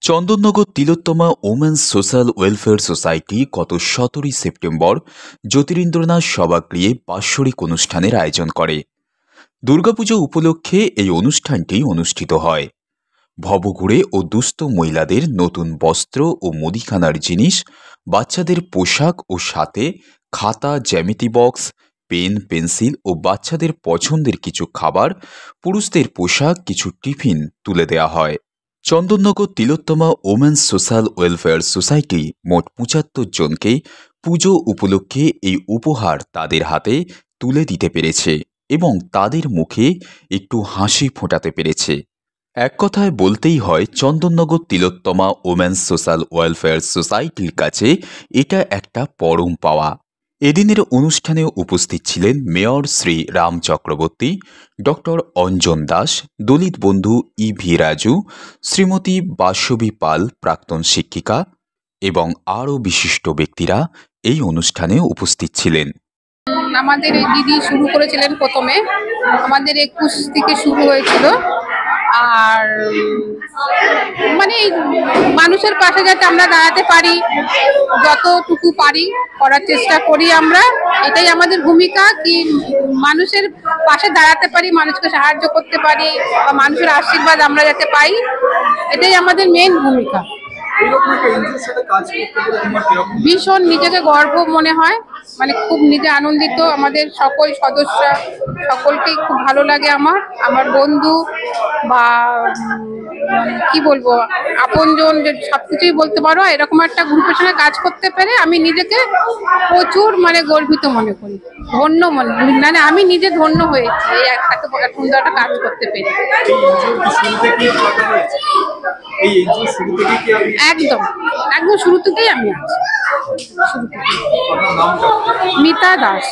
চন্দননগর তিলোত্তমা women's social welfare society গত 17ই September Jyotirindranath সভাগৃহে বাৎসরিক অনুষ্ঠানের আয়োজন করে। দুর্গাপুজো উপলক্ষে এই অনুষ্ঠানটি অনুষ্ঠিত হয়। ভবঘুরে ও দুস্থ মহিলাদের নতুন বস্ত্র ও মুদিখানার জিনিস, বাচ্চাদের পোশাক ও সাথে খাতা, জ্যামিতি বক্স, পেন, পেন্সিল ও বাচ্চাদের পছন্দের কিছু খাবার, পুরুষদের পোশাক, কিছু টিফিন তুলে দেওয়া হয়। চন্দননগর তিলোত্তমা ওমেন্স সোশ্যাল ওয়েলফেয়ার সোসাইটি মোট ৭৫ জনকে পুজো উপলক্ষে এই উপহার তাদের হাতে তুলে দিতে পেরেছে এবং তাদের মুখে একটু হাসি ফোটাতে পেরেছে। এক কথায় বলতেই হয়, চন্দননগর তিলোত্তমা ওমেন্স সোশ্যাল ওয়েলফেয়ার সোসাইটির কাছে এটা একটা পরম পাওয়া। এদিনের অনুষ্ঠানে উপস্থিত ছিলেন মেয়র শ্রী রাম চক্রবর্তী, ডক্টর অঞ্জন দাস, দলিত বন্ধু ইভি রাজু, শ্রীমতী বাসবী পাল প্রাক্তন শিক্ষিকা এবং আরও বিশিষ্ট ব্যক্তিরা এই অনুষ্ঠানে উপস্থিত ছিলেন। আমাদের এই দিদি শুরু করেছিলেন প্রথমে, আমাদের 21 থেকে শুরু হয়েছিল। আর মানে মানুষের পাশে যাতে আমরা দাঁড়াতে পারি, যতটুকু পারি করার চেষ্টা করি আমরা। এটাই আমাদের ভূমিকা, কি মানুষের পাশে দাঁড়াতে পারি, মানুষকে সাহায্য করতে পারি বা মানুষের আশীর্বাদ আমরা যাতে পাই, এটাই আমাদের মেন ভূমিকা। ভীষণ নিজেকে গর্ব মনে হয়, মানে খুব নিজে আনন্দিত। আমাদের সকল সদস্য সকলকেই খুব ভালো লাগে। আমার বন্ধু বা কি বলবো, আপনজন, যে সবকিছুই বলতে পারো। এরকম একটা গ্রুপের সঙ্গে কাজ করতে পেরে আমি নিজেকে প্রচুর গর্বিত মনে করি, ধন্য মানে আমি নিজে ধন্য হয়েছি এই এত সুন্দর একটা কাজ করতে পেরে। একদম একদম শুরু থেকেই আমি আছি। মিতা দাস।